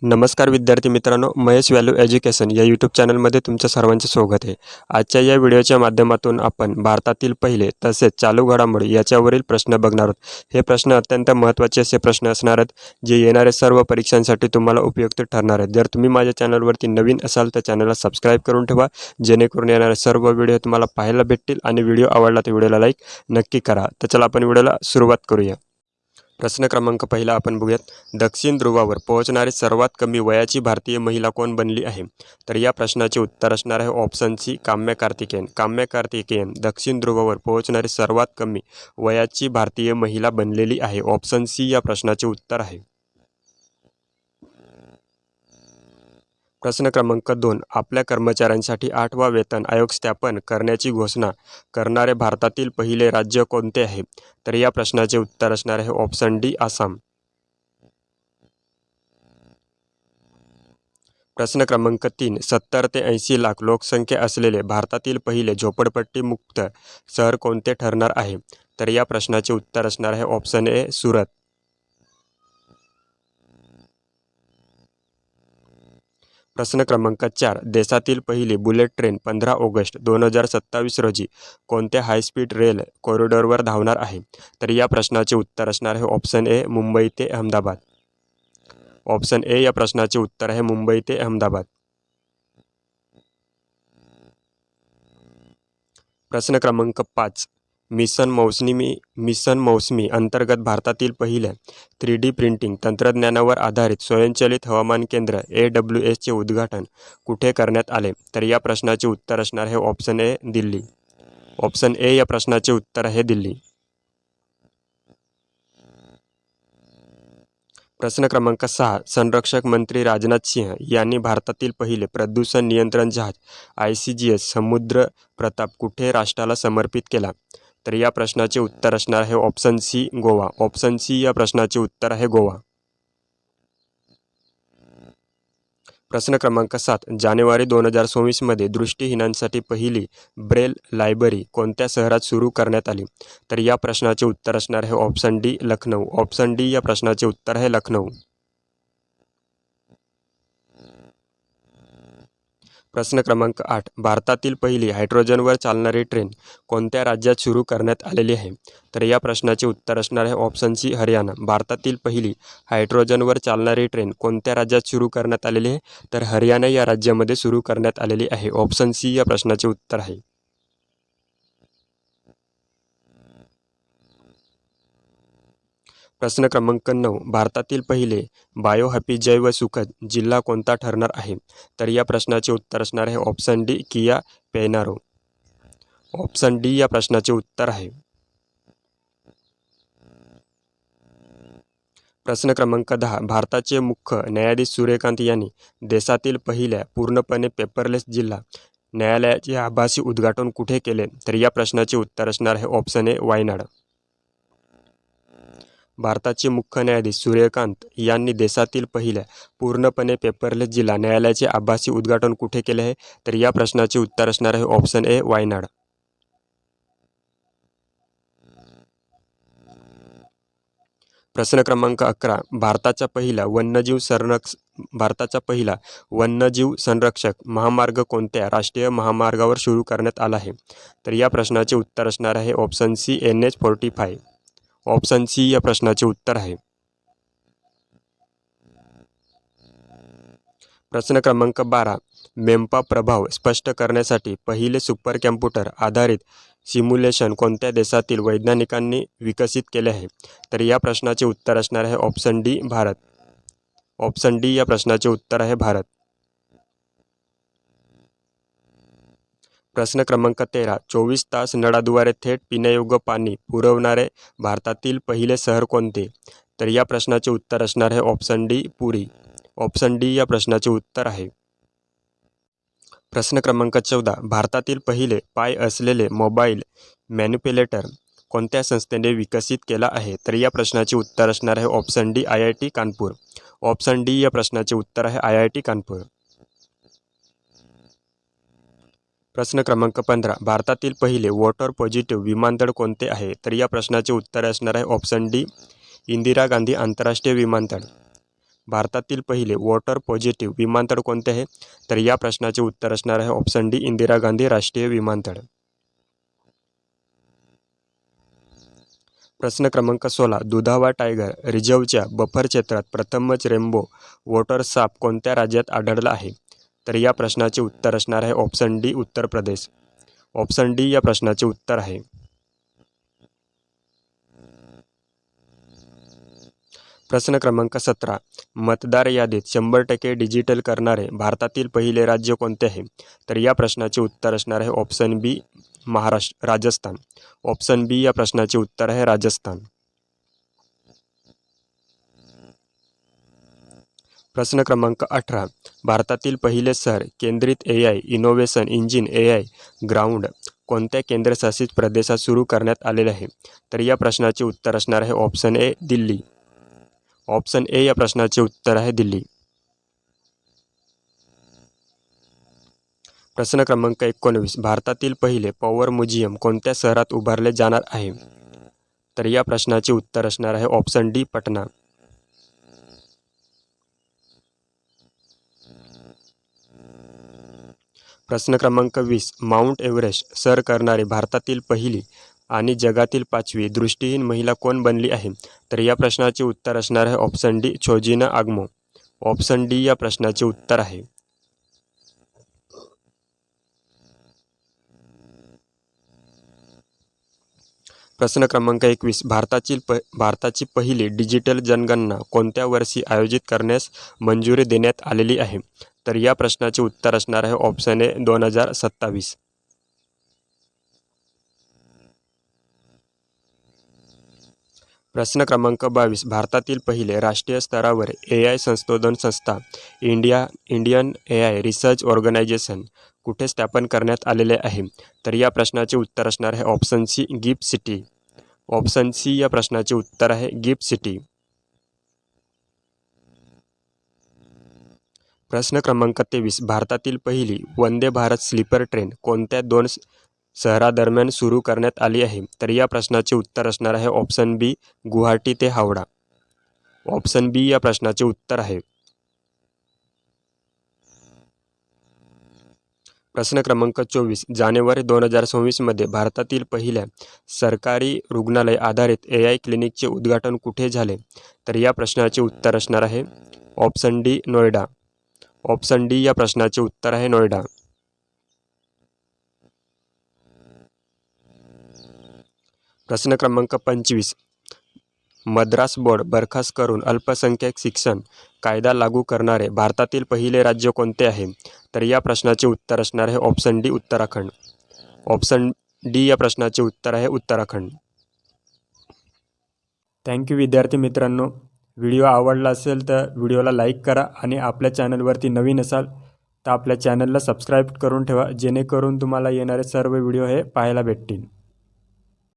नमस्कार विद्यार्थी मित्रांनो, महेश व्हॅल्यू एज्युकेशन या यूट्यूब चॅनलमध्ये तुमच्या सर्वांचे स्वागत आहे। आजच्या या व्हिडिओच्या माध्यमातून आपण भारतातील पहिले तसेच चालू घडामोडी याच्यावरील प्रश्न बघणार आहोत। हे प्रश्न अत्यंत महत्त्वाचे असे प्रश्न असणार आहेत, जे येणाऱ्या सर्व परीक्षांसाठी तुम्हाला उपयुक्त ठरणार आहेत। जर तुम्ही माझ्या चॅनलवरती नवीन असाल तर चॅनलला सबस्क्राईब करून ठेवा, जेणेकरून येणारे सर्व व्हिडिओ तुम्हाला पाहायला भेटतील आणि व्हिडिओ आवडला तर व्हिडिओला लाईक नक्की करा। तर चला आपण व्हिडिओला सुरुवात करूया। प्रश्न क्रमांक पहिला आपण बघूयात, दक्षिण ध्रुवावर पोहोचणारी सर्वात कमी वयाची भारतीय महिला कोण बनली आहे? तर या प्रश्नाचे उत्तर असणार आहे ऑप्शन सी, काम्या कार्तिकेयन। काम्या कार्तिकेयन दक्षिण ध्रुवावर पोहोचणारी सर्वात कमी वयाची भारतीय महिला बनलेली आहे। ऑप्शन सी या प्रश्नाचे उत्तर आहे। प्रश्न क्रमांक 2, आपल्या कर्मचाऱ्यांसाठी 8वा वेतन आयोग स्थापन करण्याची घोषणा करणारे भारतातील पहिले राज्य कोणते आहे? तर या प्रश्नाचे उत्तर असणार आहे ऑप्शन डी, आसाम। प्रश्न क्रमांक 3, 70 ते 80 लाख लोकसंख्या असलेले भारतातील पहिले झोपडपट्टी मुक्त शहर कोणते ठरणार आहे? तर या प्रश्नाचे उत्तर असणार आहे ऑप्शन ए, सुरत। प्रश्न क्रमांक 4, देशातील पहिली बुलेट ट्रेन 15 ऑगस्ट 2027 रोजी कोणत्या हायस्पीड रेल कॉरिडॉरवर धावणार आहे? तर या प्रश्नाचे उत्तर असणार आहे ऑप्शन ए, मुंबई ते अहमदाबाद। ऑप्शन ए या प्रश्नाचे उत्तर आहे मुंबई ते अहमदाबाद। प्रश्न क्रमांक 5, मिशन मौसमी अंतर्गत भारतातील पहिल्या 3D प्रिंटिंग तंत्रज्ञानावर आधारित स्वयंचलित हवामान केंद्र AWS चे उद्घाटन कुठे करण्यात आले? तर या प्रश्नाचे उत्तर असणार आहे option A, Delhi. Option A या प्रश्नाचे उत्तर आहे दिल्ली। प्रश्न क्रमांक 6, संरक्षक मंत्री राजनाथ सिंह यांनी भारतातील पहिले प्रदूषण नियंत्रण जहाज ICGS समुद्र प्रताप कुठे राष्ट्राला समर्पित केला? तर या प्रश्नाचे उत्तर असणार आहे option C, Goa. Option C या प्रश्नाचे उत्तर आहे गोवा। प्रश्न क्रमांक 7, जानेवारी 2024 मध्ये दृष्टिहीनांसाठी पहिली ब्रेल लायब्ररी कोणत्या शहरात सुरू करण्यात आली? तर या प्रश्नाचे उत्तर असणार आहे option D, Lucknow. Option D या प्रश्नाचे उत्तर आहे लखनौ। प्रश्न क्रमांक 8, भारतातील पहिली हायड्रोजनवर चालणारी ट्रेन कोणत्या राज्यात सुरू करण्यात आलेली आहे? तर या प्रश्नाचे उत्तर असणार आहे ऑप्शन सी, हरियाणा। भारतातील पहिली हायड्रोजनवर चालणारी ट्रेन कोणत्या राज्यात सुरू करण्यात आलेली आहे? तर हरियाणा या राज्यामध्ये सुरू करण्यात आलेली आहे। ऑप्शन सी या प्रश्नाचे उत्तर आहे। प्रश्न क्रमांक 9, भारतातील पहिले बायोहॅपी जैव सुखद जिल्हा कोणता ठरणार आहे? तर या प्रश्नाचे उत्तर असणार आहे ऑप्शन डी, किया पेनारो। ऑप्शन डी या प्रश्नाचे उत्तर आहे। प्रश्न क्रमांक 10, भारताचे मुख्य न्यायाधीश सूर्यकांत यांनी देशातील पहिल्या पूर्णपणे पेपरलेस जिल्हा न्यायालयाचे आभासी उद्घाटन कुठे केले? तर या प्रश्नाचे उत्तर असणार आहे ऑप्शन ए, वायनाड। भारताचे मुख्य न्यायाधीश सूर्यकांत यांनी देशातील पहिल्या पूर्णपणे पेपरलेस जिल्हा न्यायालयाचे आभासी उद्घाटन कुठे केले आहे? तर या प्रश्नाचे उत्तर असणार आहे ऑप्शन ए, वायनाड। प्रश्न क्रमांक 11, भारताचा पहिला वन्यजीव संरक्षक महामार्ग कोणत्या राष्ट्रीय महामार्गावर सुरू करण्यात आला आहे? तर या प्रश्नाचे उत्तर असणार आहे option C, NH45। Option C या प्रश्नाचे उत्तर आहे। प्रश्न क्रमांक 12, मेप्मा प्रभाव स्पष्ट करण्यासाठी पहिले सुपर कॉम्प्युटर आधारित सिम्युलेशन कोणत्या देशातील वैज्ञानिकांनी विकसित केले आहे? तर या प्रश्नाचे उत्तर असणार आहे option D, Bharat. Option D या प्रश्नाचे उत्तर आहे भारत। प्रश्न क्रमांक 13, 24 तास नळाद्वारे थेट पिण्यायोग्य पाणी पुरवणारे भारतातील पहिले शहर कोणते? तर या प्रश्नाचे उत्तर असणार आहे ऑप्शन डी, पुरी। ऑप्शन डी या प्रश्नाचे उत्तर आहे। प्रश्न क्रमांक 14, भारतातील पहिले पाय असलेले मोबाईल मॅनिप्युलेटर कोणत्या संस्थेने विकसित केला आहे? तर या प्रश्नाचे उत्तर असणार आहे option D, IIT Kanpur. Option D या प्रश्नाचे उत्तर आहे IIT कानपूर। प्रश्न क्रमांक 15, भारतातील पहिले वॉटर पॉझिटिव्ह विमानतळ कोणते आहे? तर या प्रश्नाचे उत्तर असणार आहे ऑप्शन डी, इंदिरा गांधी आंतरराष्ट्रीय विमानतळ। भारतातील पहिले वॉटर पॉझिटिव्ह विमानतळ कोणते आहे? तर या प्रश्नाचे उत्तर असणार आहे ऑप्शन डी, इंदिरा गांधी राष्ट्रीय विमानतळ. प्रश्न क्रमांक 16, दुधावा टायगर रिझर्वच्या बफर क्षेत्रात प्रथमच रेनबो वॉटर साप कोणत्या राज्यात आढळला आहे? तर या प्रश्नाचे उत्तर असणार आहे option D, Uttar Pradesh. Option D या प्रश्नाचे उत्तर आहे. प्रश्न क्रमांक 17, मतदार यादीत 100% डिजिटल करणारे भारतातील पहिले राज्य कोणते आहे? तर या प्रश्नाचे उत्तर असणार आहे ऑप्शन बी, राजस्थान. ऑप्शन बी या प्रश्नाचे उत्तर आहे राजस्थान. प्रश्न क्रमांक 18, भारतातील पहिले शहर केंद्रित AI innovation engine AI ground कोणत्या केंद्रशासित प्रदेशात सुरू करण्यात आलेले आहे? तर या प्रश्नाचे उत्तर असणार आहे option A, Delhi. Option A या प्रश्नाचे उत्तर आहे दिल्ली. प्रश्न क्रमांक 19, भारतातील पहिले पॉवर म्युझियम कोणत्या शहरात उभारले जाणार आहे? तर या प्रश्नाचे उत्तर असणार आहे ऑप्शन डी, पटना. प्रश्न क्रमांक 20, माउंट एव्हरेस्ट सर करणारी भारतातील पहिली आणि जगातील 5वी दृष्टिहीन महिला कोण बनली आहे? तर या प्रश्नाचे उत्तर असणार आहे ऑप्शन डी, छोजिना आग्मो. ऑप्शन डी या प्रश्नाचे उत्तर आहे. प्रश्न क्रमांक 21, भारताची पहिली डिजिटल जनगणना कोणत्या वर्षी आयोजित करण्यास मंजुरी देण्यात आलेली आहे? तर या प्रश्नाचे उत्तर असणार आहे ऑप्शन ए, 2027. प्रश्न क्रमांक 22, भारतातील पहिले राष्ट्रीय स्तरावर AI संशोधन संस्था इंडियन AI रिसर्च ऑर्गनायझेशन कुठे स्थापन करण्यात आलेले आहे? तर या प्रश्नाचे उत्तर असणार आहे option C, gift city. Option C या प्रश्नाचे उत्तर आहे गिफ्ट सिटी. प्रश्न क्रमांक 23, भारतातील पहिली वंदे भारत स्लीपर ट्रेन कोणत्या 2 शहरादरम्यान सुरू करण्यात आली आहे? तर या प्रश्नाचे उत्तर असणार आहे ऑप्शन बी, गुवाहाटी ते हावडा. ऑप्शन बी या प्रश्नाचे उत्तर आहे. प्रश्न क्रमांक 24, जानेवारी 2026 मध्ये भारतातील पहिल्या सरकारी रुग्णालय आधारित AI क्लिनिकचे उद्घाटन कुठे झाले? तर या प्रश्नाचे उत्तर असणार आहे option D, Noida. Option D या प्रश्नाचे उत्तर आहे नोएडा. प्रश्न क्रमांक 25, मद्रास बोर्ड बरखास्त करून अल्पसंख्याक शिक्षण कायदा लागू करणारे भारतातील पहिले राज्य कोणते आहे? तर या प्रश्नाचे उत्तर असणार आहे option D, Uttarakhand. Option D या प्रश्नाचे उत्तर आहे उत्तराखंड. थँक्यू विद्यार्थी मित्रांनो. व्हिडिओ आवडला असेल तर व्हिडिओला लाईक करा आणि आपल्या चॅनलवरती नवीन असाल तर आपल्या चॅनलला सबस्क्राईब करून ठेवा, जेणेकरून तुम्हाला येणारे सर्व व्हिडिओ हे पाहायला भेटतील.